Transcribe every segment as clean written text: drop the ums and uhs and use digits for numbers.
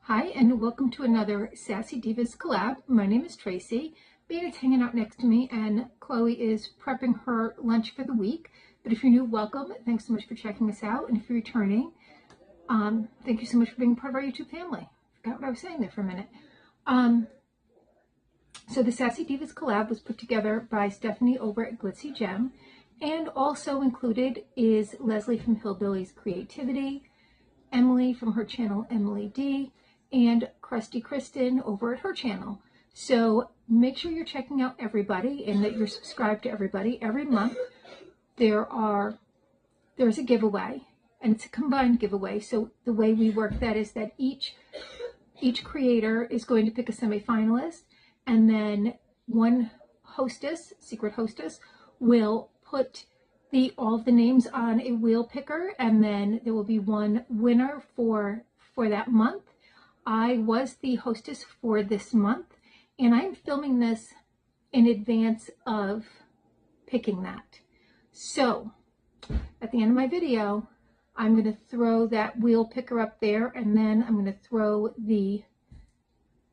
Hi, and welcome to another Sassy Divas Collab. My name is Tracy. Beata's hanging out next to me, and Chloe is prepping her lunch for the week. But if you're new, welcome. Thanks so much for checking us out. And if you're returning, thank you so much for being part of our YouTube family. Forgot what I was saying there for a minute. So the Sassy Divas Collab was put together by Stephanie over at Glitzy Gem. And also included is Leslie from Hillbilly's Creativity, Emily from her channel Emily D, and Krusty Kristen over at her channel. So make sure you're checking out everybody and that you're subscribed to everybody. Every month there's a giveaway, and it's a combined giveaway. So the way we work that is that each creator is going to pick a semi-finalist, and then one hostess, secret hostess, will put all of the names on a wheel picker, and then there will be one winner for that month. I was the hostess for this month, and I'm filming this in advance of picking that. So at the end of my video, I'm going to throw that wheel picker up there, and then I'm going to throw the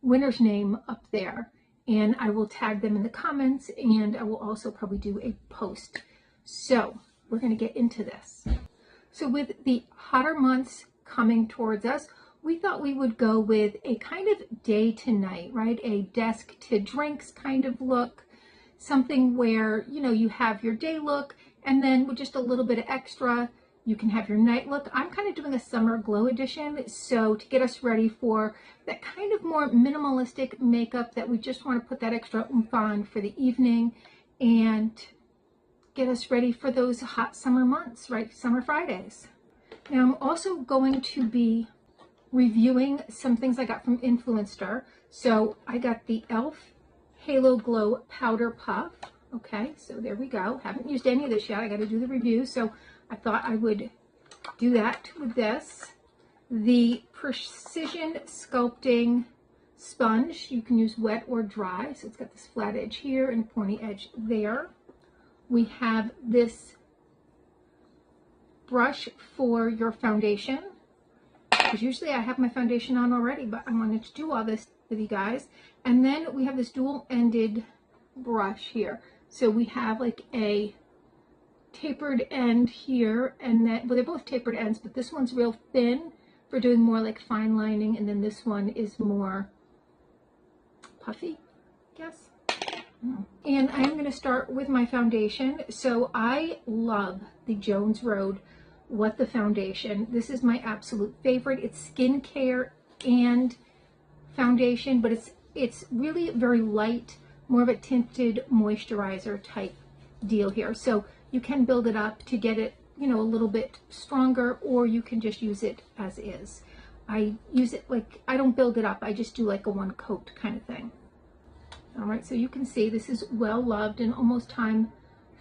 winner's name up there, and I will tag them in the comments, and I will also probably do a post. So we're going to get into this. So with the hotter months coming towards us, we thought we would go with a kind of day to night, right? A desk to drinks kind of look, something where, you know, you have your day look, and then with just a little bit of extra, you can have your night look. I'm kind of doing a summer glow edition, so to get us ready for that kind of more minimalistic makeup that we just want to put that extra oomph on for the evening and get us ready for those hot summer months, right? Summer Fridays. Now I'm also going to be reviewing some things I got from Influencer. So I got the e.l.f. Halo Glow Powder Puff. Okay, so there we go. Haven't used any of this yet. I got to do the review, so I thought I would do that with this. The Precision Sculpting Sponge. You can use wet or dry. So it's got this flat edge here and pointy edge there. We have this brush for your foundation, because usually I have my foundation on already, but I wanted to do all this with you guys. And then we have this dual-ended brush here. So we have like a tapered end here, and then, well, they're both tapered ends, but this one's real thin for doing more like fine lining, and then this one is more puffy, I guess. And I'm going to start with my foundation. So I love the Jones Road What the Foundation. This is my absolute favorite. It's skincare and foundation, but it's really very light, more of a tinted moisturizer type deal here. So you can build it up to get it, you know, a little bit stronger, or you can just use it as is. I use it like, I don't build it up, I just do like a one coat kind of thing. All right, so you can see this is well loved and almost time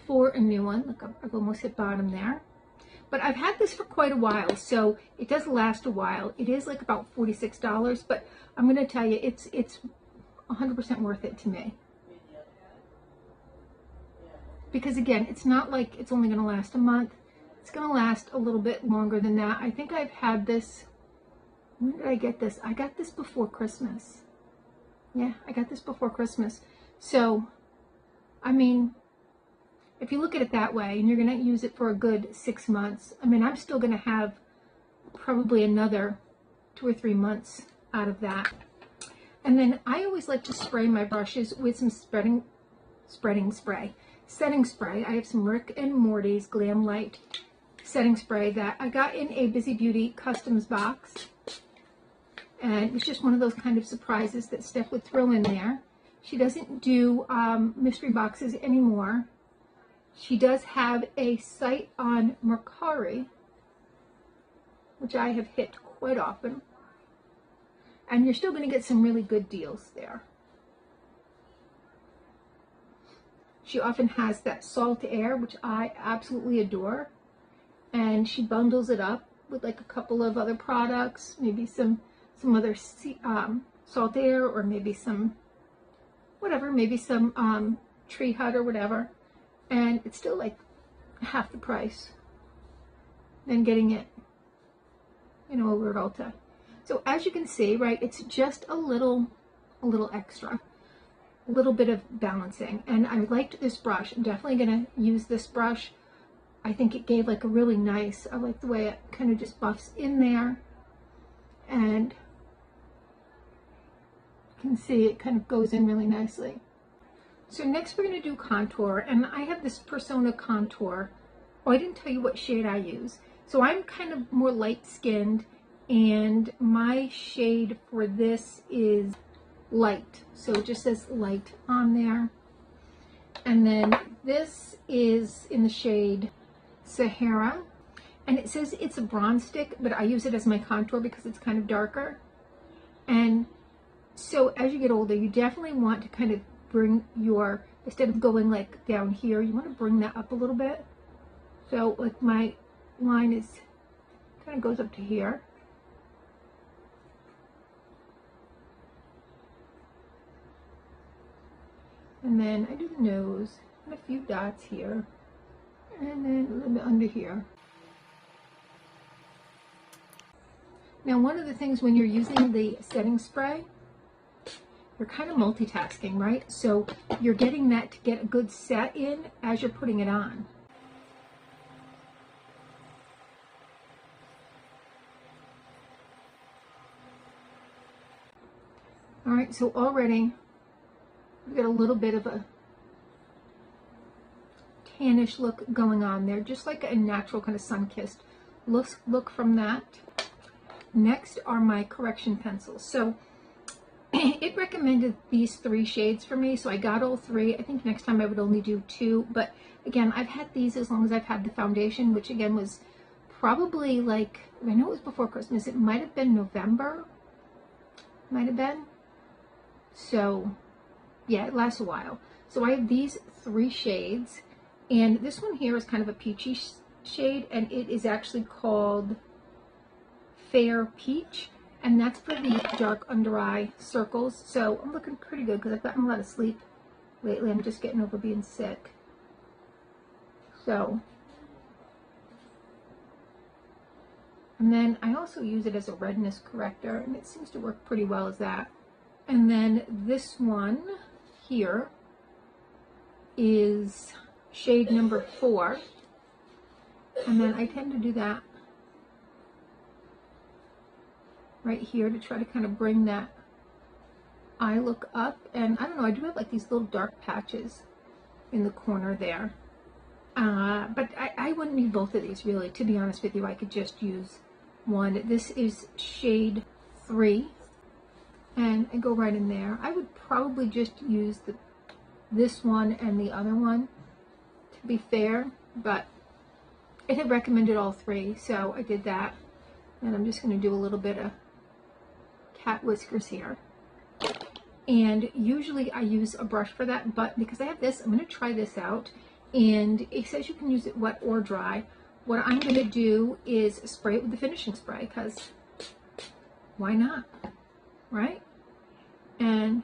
for a new one. Look, I've almost hit bottom there. But I've had this for quite a while, so it does last a while. It is like about $46, but I'm going to tell you, it's 100% worth it to me. Because again, it's not like it's only going to last a month. It's going to last a little bit longer than that. I think I've had this, when did I get this? I got this before Christmas. Yeah, I got this before Christmas. So, I mean, if you look at it that way, and you're going to use it for a good 6 months, I mean, I'm still going to have probably another 2 or 3 months out of that. And then I always like to spray my brushes with some setting spray. I have some Rick and Morty's Glam Light setting spray that I got in a Busy Beauty Customs box. And it was just one of those kind of surprises that Steph would throw in there. She doesn't do mystery boxes anymore. She does have a site on Mercari, which I have hit quite often. And you're still going to get some really good deals there. She often has that Salt Air, which I absolutely adore. And she bundles it up with like a couple of other products, maybe some other Salt Air, or maybe some whatever, maybe some Tree Hut or whatever, and it's still like half the price than getting it, you know, over at Ulta. So as you can see, right, it's just a little extra, a little bit of balancing. And I liked this brush. I'm definitely gonna use this brush. I think it gave like a really nice, I like the way it kind of just buffs in there. And you can see it kind of goes in really nicely. So next we're gonna do contour, and I have this Persona contour. Oh, I didn't tell you what shade I use. So I'm kind of more light skinned, and my shade for this is light. So it just says light on there. And then this is in the shade Sahara, and it says it's a bronze stick, but I use it as my contour because it's kind of darker. And so as you get older, you definitely want to kind of bring your, instead of going like down here, you want to bring that up a little bit. So like my line is kind of goes up to here. And then I do the nose and a few dots here, and then a little bit under here. Now, one of the things when you're using the setting spray, you're kind of multitasking, right? So you're getting that to get a good set in as you're putting it on. All right, so already we've got a little bit of a tannish look going on there, just like a natural kind of sun-kissed look from that. Next are my correction pencils. So it recommended these 3 shades for me, so I got all 3. I think next time I would only do 2, but again, I've had these as long as I've had the foundation, which again was probably like, I know it was before Christmas, it might have been November, might have been. So yeah, it lasts a while. So I have these 3 shades, and this one here is kind of a peachy shade, and it is actually called Fair Peach, and that's for the dark under eye circles. So I'm looking pretty good because I've gotten a lot of sleep lately. I'm just getting over being sick. So, and then I also use it as a redness corrector, and it seems to work pretty well as that. And then this one here is shade number 4, and then I tend to do that right here to try to kind of bring that eye look up. And I don't know, I do have like these little dark patches in the corner there, but I wouldn't need both of these really, to be honest with you. I could just use one. This is shade 3, and I go right in there. I would probably just use this one and the other one, to be fair, but it had recommended all 3, so I did that. And I'm just going to do a little bit of cat whiskers here. And usually I use a brush for that, but because I have this, I'm going to try this out. And it says you can use it wet or dry. What I'm going to do is spray it with the finishing spray, because why not, right? And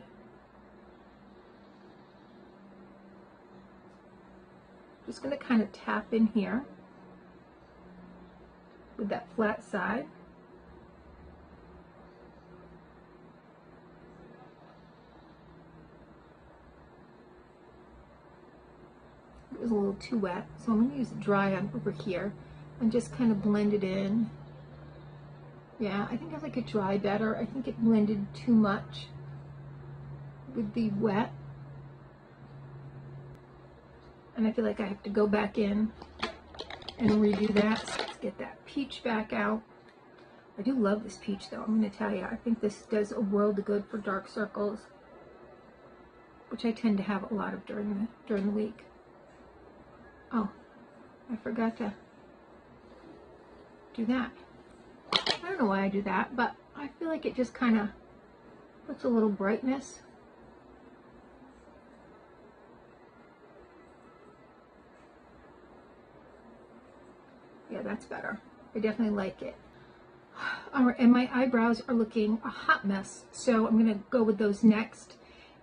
just going to kind of tap in here with that flat side. It was a little too wet, so I'm going to use dry on over here and just kind of blend it in. Yeah, I think I like it dry better. I think it blended too much with the wet, and I feel like I have to go back in and redo that. So let's get that peach back out. I do love this peach though, I'm going to tell you. I think this does a world of good for dark circles, which I tend to have a lot of during the week. Oh, I forgot to do that. I don't know why I do that, but I feel like it just kind of puts a little brightness. Yeah, that's better. I definitely like it. All right, and my eyebrows are looking a hot mess, so I'm going to go with those next.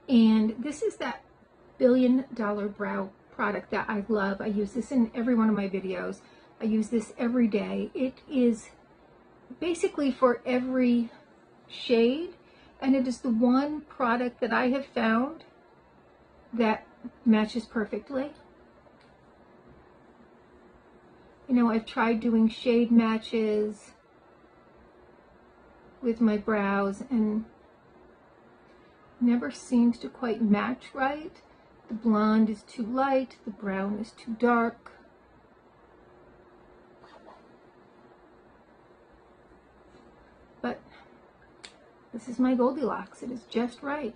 And this is that $1 billion brow product that I love. I use this in every one of my videos. I use this every day. It is basically for every shade, and it is the one product that I have found that matches perfectly. You know, I've tried doing shade matches with my brows and never seems to quite match right. The blonde is too light, the brown is too dark. But this is my Goldilocks. It is just right.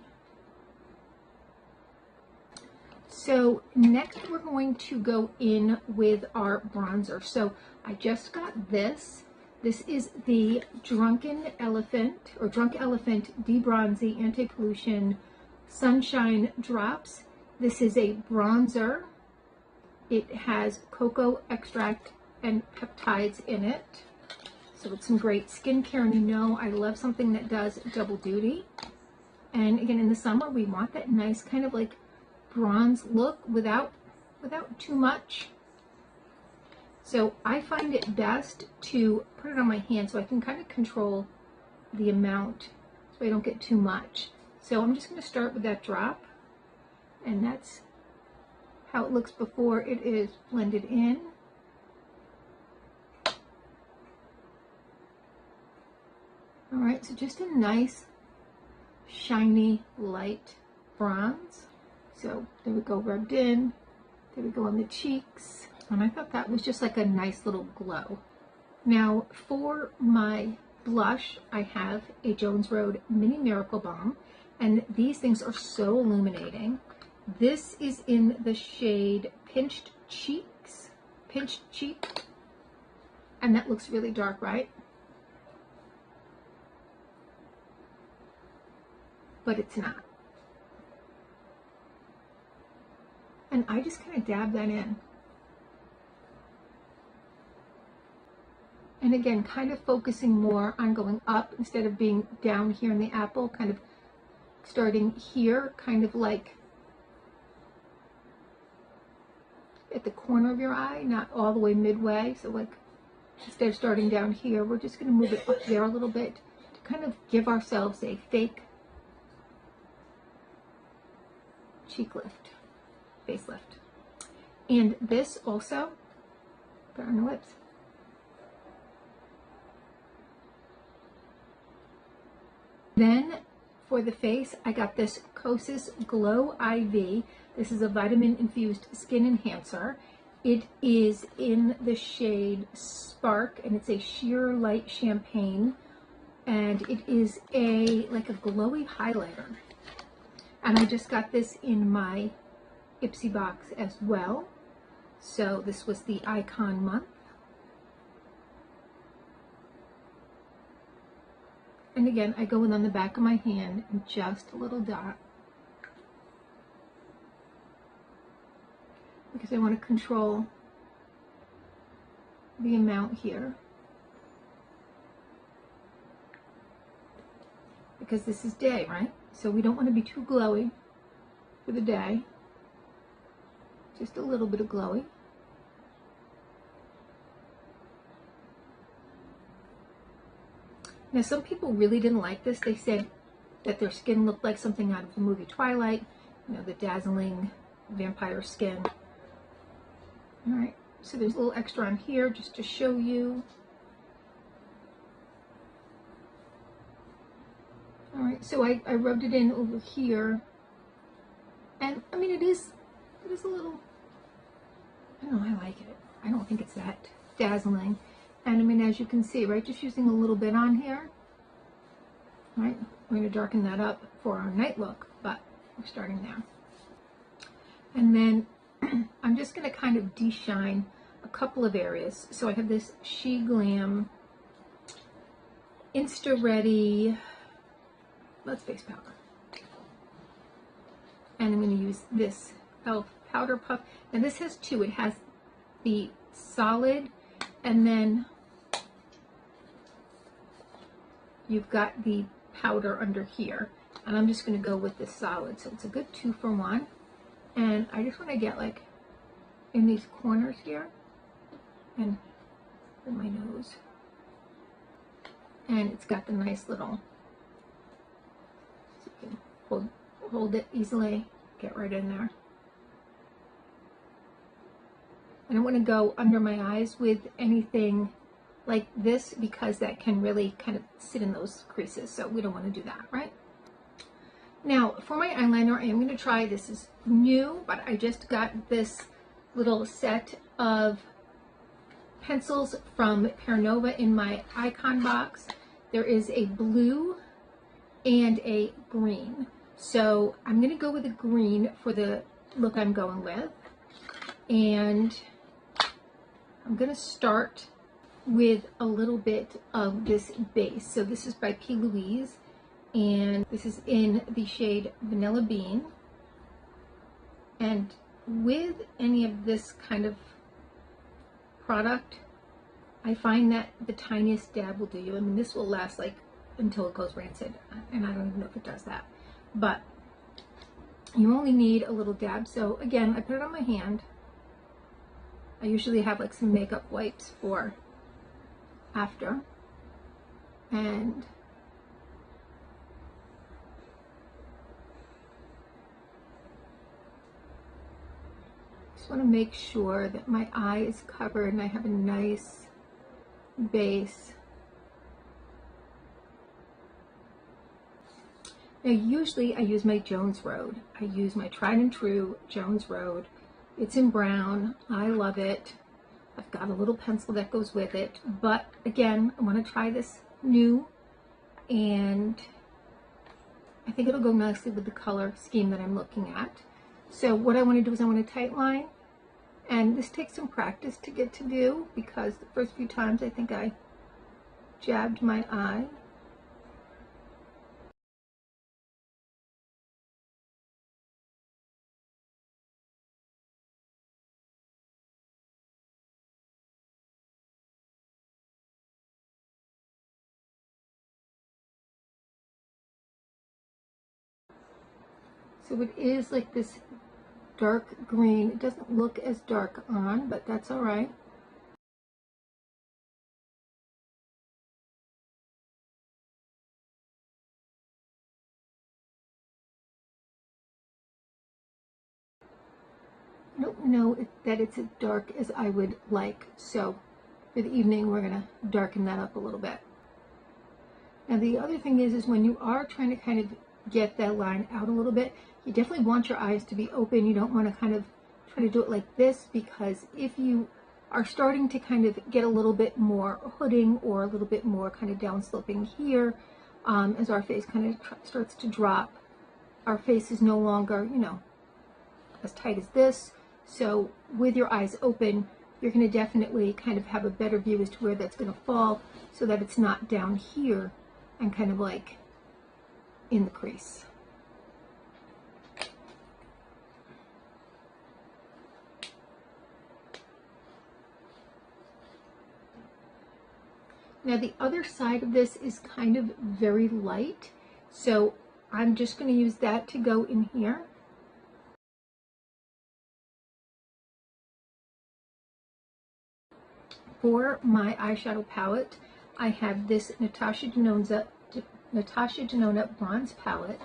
So next we're going to go in with our bronzer. So I just got this. This is the Drunk Elephant De-Bronzy Anti-Pollution Sunshine Drops. This is a bronzer. It has cocoa extract and peptides in it. So it's some great skincare, and you know I love something that does double duty. And again, in the summer, we want that nice kind of like bronze look without too much. So I find it best to put it on my hand so I can kind of control the amount so I don't get too much. So I'm just going to start with that drop, and that's how it looks before it is blended in. All right, so just a nice shiny light bronze. So there we go, rubbed in. There we go on the cheeks. And I thought that was just like a nice little glow. Now for my blush, I have a Jones Road Mini Miracle Balm, and these things are so illuminating. This is in the shade Pinched Cheek, and that looks really dark, right? But it's not. And I just kind of dab that in. And again, kind of focusing more on going up instead of being down here in the apple, kind of starting here, kind of like at the corner of your eye, not all the way midway. So like instead of starting down here, we're just going to move it up there a little bit to kind of give ourselves a fake cheek lift, face lift. And this also, put on the lips. Then for the face, I got this Kosas Glow IV. This is a vitamin infused skin enhancer. It is in the shade Spark, and it's a sheer light champagne, and it is like a glowy highlighter. And I just got this in my Ipsy box as well. So this was the Icon month. And again, I go in on the back of my hand and just a little dot, because I want to control the amount here, because this is day, right? So we don't want to be too glowy for the day. Just a little bit of glowy. Now, some people really didn't like this. They said that their skin looked like something out of the movie Twilight, you know, the dazzling vampire skin. All right, so there's a little extra on here just to show you. All right, so I rubbed it in over here, and I mean it is a little, I don't know, I like it. I don't think it's that dazzling. And I mean, as you can see, right, just using a little bit on here, right, we're going to darken that up for our night look, but we're starting there. And then I'm just going to kind of de-shine a couple of areas. So I have this She Glam Insta Ready Let's Face Powder. And I'm going to use this e.l.f. Powder Puff. Now this has two. It has the solid, and then you've got the powder under here. And I'm just going to go with the solid. So it's a good 2-for-1. And I just want to get like in these corners here and in my nose. And it's got the nice little hold it easily, get right in there. I don't want to go under my eyes with anything like this because that can really kind of sit in those creases, so we don't want to do that, right? Now for my eyeliner, I am going to try, this is new, but I just got this little set of pencils from Paranova in my icon box. There is a blue and a green, so I'm going to go with the green for the look I'm going with, and I'm going to start with a little bit of this base. So this is by P. Louise, and this is in the shade Vanilla Bean. And with any of this kind of product, I find that the tiniest dab will do you. I mean, this will last like until it goes rancid, and I don't even know if it does that. But you only need a little dab. So again, I put it on my hand. I usually have like some makeup wipes for after, and just want to make sure that my eye is covered and I have a nice base. Now usually I use my Jones Road. I use my tried and true Jones Road. It's in brown. I love it. I've got a little pencil that goes with it, but again, I want to try this new, and I think it'll go nicely with the color scheme that I'm looking at. So what I want to do is I want to tight line, and this takes some practice to get to do because the first few times I think I jabbed my eye. So it is like this dark green. It doesn't look as dark on, but that's all right. I don't know that it's as dark as I would like, so for the evening we're going to darken that up a little bit. Now the other thing is when you are trying to kind of get that line out a little bit, you definitely want your eyes to be open. You don't want to kind of try to do it like this, because if you are starting to kind of get a little bit more hooding or a little bit more kind of down sloping here, as our face kind of starts to drop, our face is no longer, you know, as tight as this. So with your eyes open, you're going to definitely kind of have a better view as to where that's going to fall, so that it's not down here and kind of like in the crease. Now the other side of this is kind of very light, so I'm just going to use that to go in here. For my eyeshadow palette, I have this Natasha Denona bronze palette.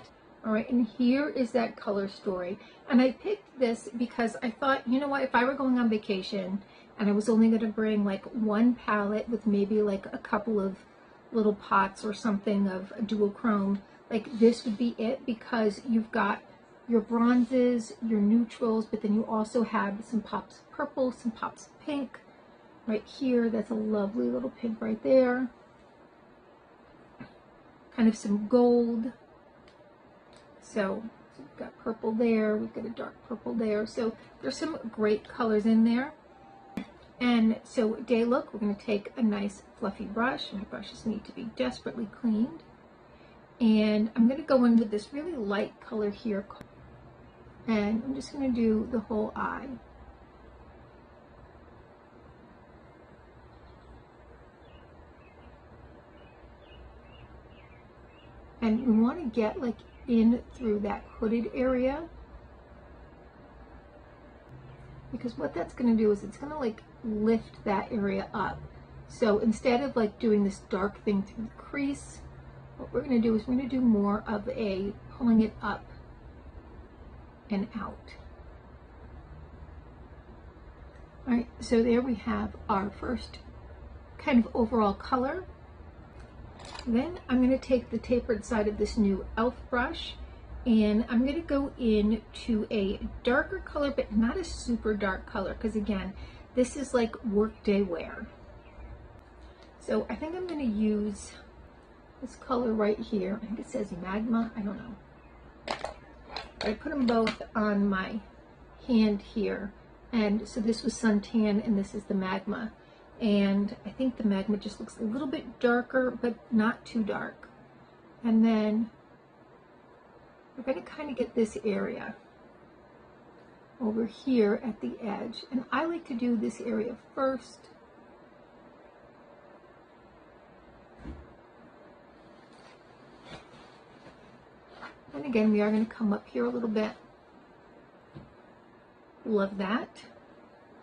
All right, and here is that color story. And I picked this because I thought, you know what, if I were going on vacation and I was only going to bring like one palette with maybe like a couple of little pots or something of a duochrome, like this would be it, because you've got your bronzes, your neutrals, but then you also have some pops of purple, some pops of pink. Right here, that's a lovely little pink right there. Kind of some gold. So we've got purple there, we've got a dark purple there. So there's some great colors in there. And so day look, we're going to take a nice fluffy brush. My brushes need to be desperately cleaned. And I'm going to go in with this really light color here. And I'm just going to do the whole eye. And we want to get like in through that hooded area, because what that's going to do is it's going to like lift that area up. So instead of like doing this dark thing through the crease, what we're going to do is we're going to do more of a pulling it up and out. All right, so there we have our first kind of overall color. Then I'm going to take the tapered side of this new e.l.f. brush, and I'm going to go in to a darker color, but not a super dark color, because again, this is like workday wear. So I think I'm going to use this color right here. I think it says Magma, I don't know. I put them both on my hand here, and so this was Suntan and this is the Magma. And I think the Magma just looks a little bit darker, but not too dark. And then we're going to kind of get this area over here at the edge. And I like to do this area first. And again, we are going to come up here a little bit. Love that.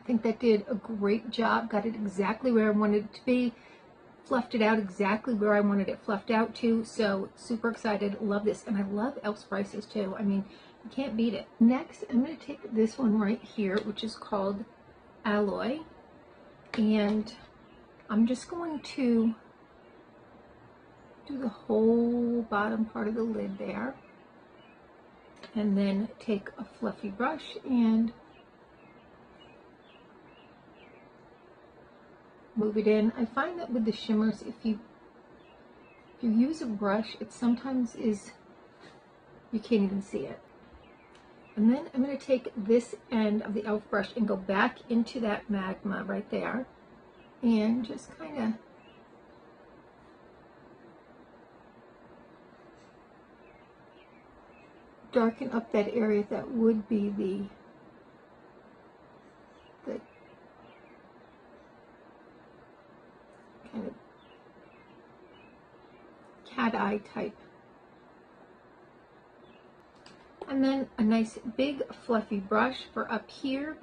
I think that did a great job, got it exactly where I wanted it to be, fluffed it out exactly where I wanted it fluffed out to, so super excited, love this, and I love e.l.f. prices too, I mean, you can't beat it. Next, I'm going to take this one right here, which is called Alloy, and I'm just going to do the whole bottom part of the lid there, and then take a fluffy brush and move it in. I find that with the shimmers, if you use a brush, it sometimes is, you can't even see it. And then I'm going to take this end of the e.l.f. brush and go back into that Magma right there and just kind of darken up that area that would be the kind of cat eye type. And then a nice big fluffy brush for up here,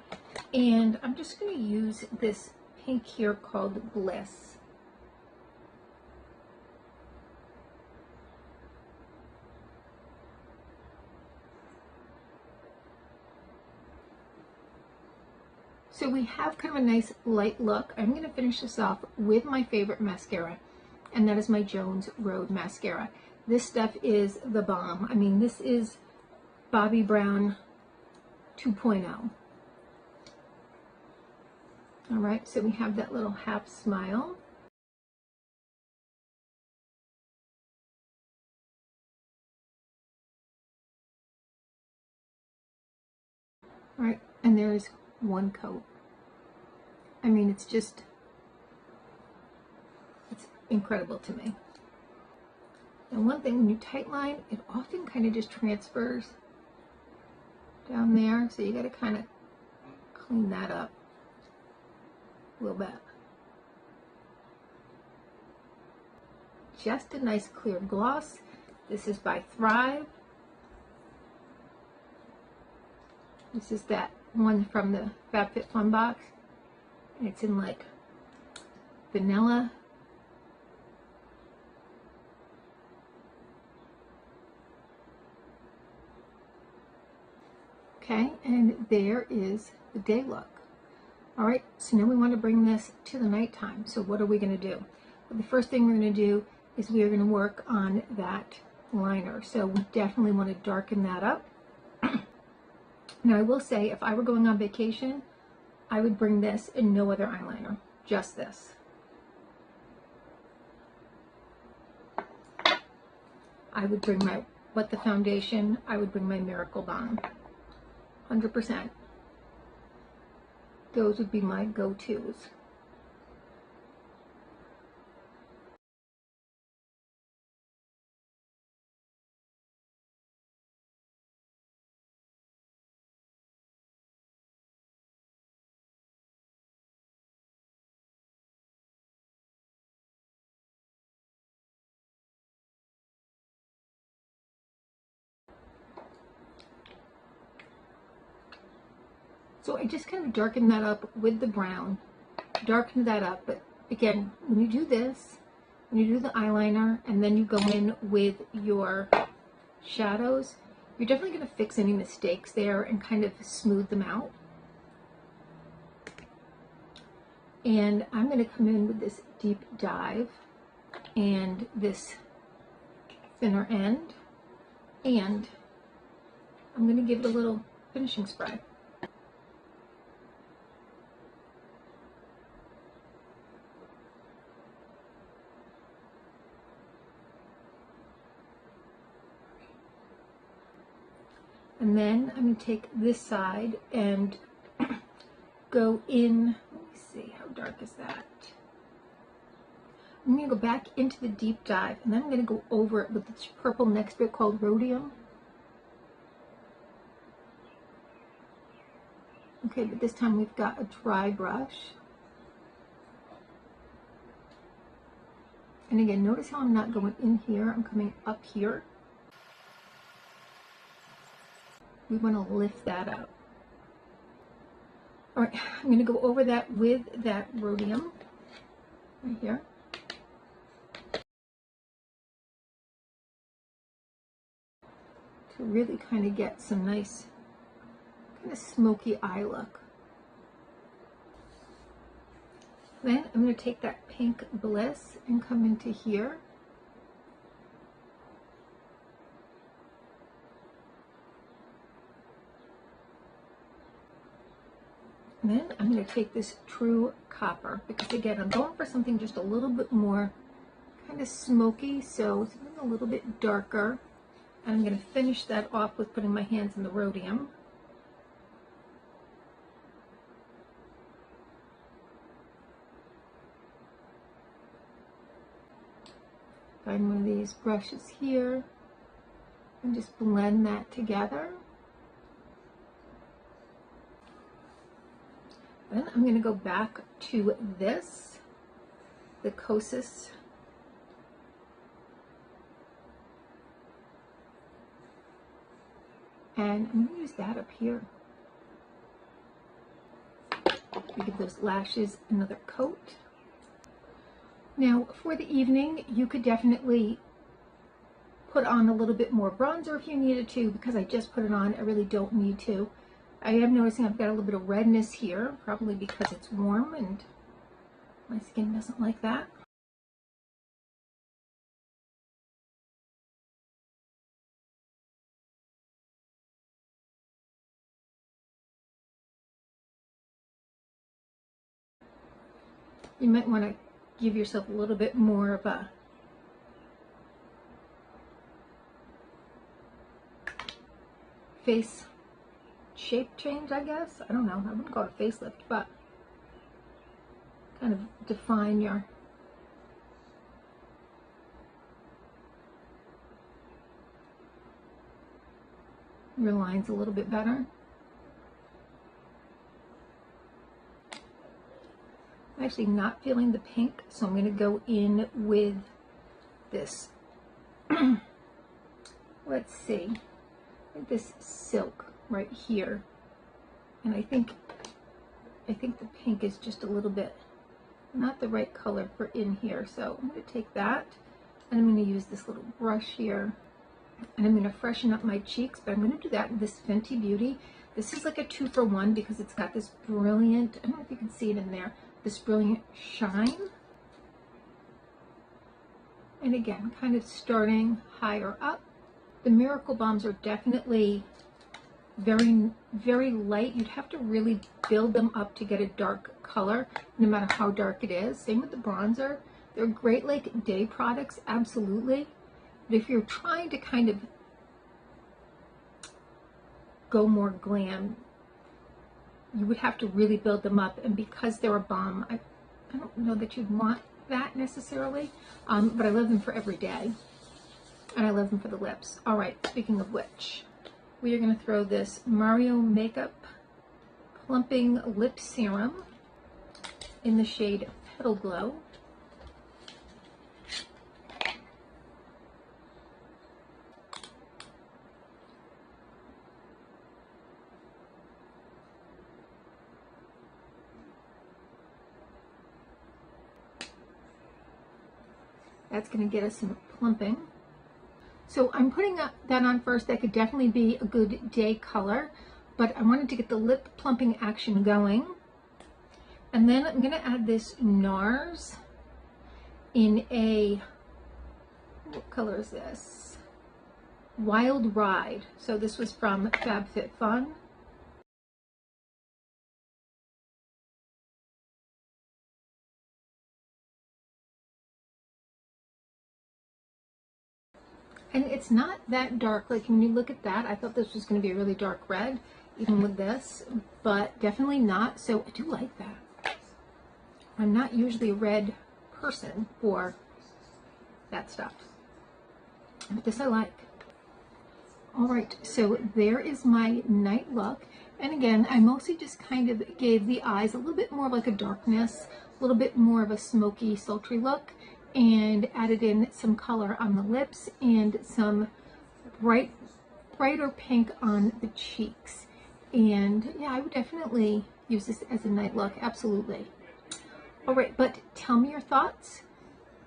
and I'm just going to use this pink here called Bliss. So we have kind of a nice light look. I'm going to finish this off with my favorite mascara, and that is my Jones Road mascara. This stuff is the bomb. I mean, this is Bobbi Brown 2.0. All right, so we have that little half smile. All right, and there's one coat. I mean, it's incredible to me. And one thing, when you tight line, it often kind of just transfers down there, so you got to kind of clean that up a little bit. Just a nice clear gloss. This is by Thrive. This is that one from the FabFitFun box. And it's in like vanilla. Okay, and there is the day look. All right, so now we want to bring this to the nighttime. So what are we going to do? Well, the first thing we're going to do is we are going to work on that liner. So we definitely want to darken that up. Now I will say, if I were going on vacation, I would bring this and no other eyeliner, just this. I would bring my What the Foundation, I would bring my Miracle Bomb, 100%. Those would be my go-tos. So I just kind of darkened that up with the brown, darkened that up. But again, when you do this, when you do the eyeliner and then you go in with your shadows, you're definitely going to fix any mistakes there and kind of smooth them out. And I'm going to come in with this deep dive and this thinner end, and I'm going to give it a little finishing spray. And then I'm going to take this side and go in, let me see, how dark is that? I'm going to go back into the deep dive, and then I'm going to go over it with this purple next to it called rhodium. Okay, but this time we've got a dry brush. And again, notice how I'm not going in here, I'm coming up here. We want to lift that up. All right, I'm going to go over that with that rhodium right here. To really kind of get some nice kind of smoky eye look. Then I'm going to take that pink Bliss and come into here. And then I'm going to take this True Copper, because again, I'm going for something just a little bit more kind of smoky, so something a little bit darker. And I'm going to finish that off with putting my hands in the rhodium. Find one of these brushes here and just blend that together. Then I'm going to go back to this, the Kosas. And I'm going to use that up here. Give those lashes another coat. Now for the evening, you could definitely put on a little bit more bronzer if you needed to. Because I just put it on, I really don't need to. I am noticing I've got a little bit of redness here, probably because it's warm and my skin doesn't like that. You might want to give yourself a little bit more of a face shape change, I guess. I don't know. I wouldn't call it a facelift, but kind of define your lines a little bit better. I'm actually not feeling the pink, so I'm going to go in with this. Let's see, this silk right here, and I think the pink is just a little bit not the right color for in here. So I'm going to take that and I'm going to use this little brush here, and I'm going to freshen up my cheeks, but I'm going to do that with this Fenty Beauty. This is like a 2-for-1 because it's got this brilliant, I don't know if you can see it in there, this brilliant shine. And again, kind of starting higher up. The Miracle Bombs are definitely very, very light. You'd have to really build them up to get a dark color, no matter how dark it is. Same with the bronzer. They're great like day products, absolutely. But if you're trying to kind of go more glam, you would have to really build them up. And because they're a balm, I don't know that you'd want that necessarily, but I love them for every day. And I love them for the lips. All right, speaking of which, we are going to throw this Mario Makeup Plumping Lip Serum in the shade Petal Glow. That's going to get us some plumping. So I'm putting that on first. That could definitely be a good day color, but I wanted to get the lip plumping action going. And then I'm going to add this NARS in a, what color is this? Wild Ride. So this was from FabFitFun. And it's not that dark. Like when you look at that, I thought this was going to be a really dark red, even with this, but definitely not. So I do like that. I'm not usually a red person for that stuff, but this I like. All right, so there is my night look. And again, I mostly just kind of gave the eyes a little bit more like a darkness, a little bit more of a smoky, sultry look, and added in some color on the lips and some brighter pink on the cheeks. And yeah, I would definitely use this as a night look, absolutely. All right, but tell me your thoughts,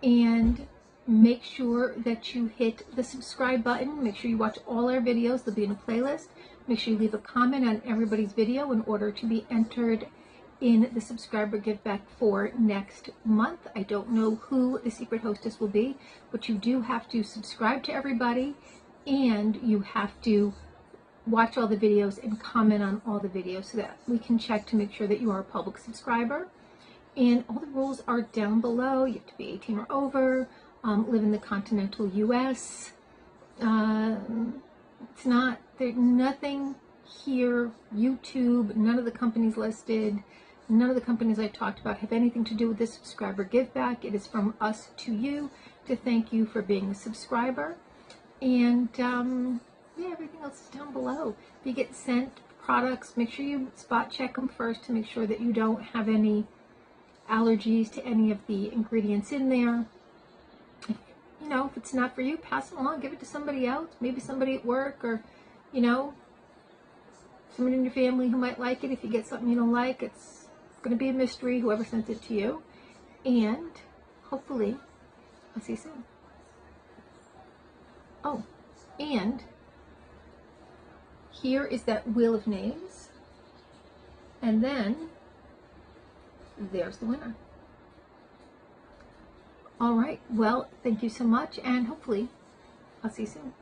and make sure that you hit the subscribe button. Make sure you watch all our videos. They'll be in a playlist. Make sure you leave a comment on everybody's video in order to be entered in the subscriber give back for next month. I don't know who the secret hostess will be, but you do have to subscribe to everybody, and you have to watch all the videos and comment on all the videos so that we can check to make sure that you are a public subscriber. And all the rules are down below. You have to be 18 or over, live in the continental US. It's not, there's nothing here, YouTube, none of the companies listed, none of the companies I talked about have anything to do with this subscriber give back. It is from us to you to thank you for being a subscriber. And yeah, everything else is down below. If you get sent products, make sure you spot check them first to make sure that you don't have any allergies to any of the ingredients in there. You know, if it's not for you, pass it along, give it to somebody else, maybe somebody at work, or, you know, somebody in your family who might like it. If you get something you don't like, it's going to be a mystery, whoever sent it to you. And hopefully, I'll see you soon. Oh, and here is that wheel of names. And then there's the winner. All right, well, thank you so much, and hopefully I'll see you soon.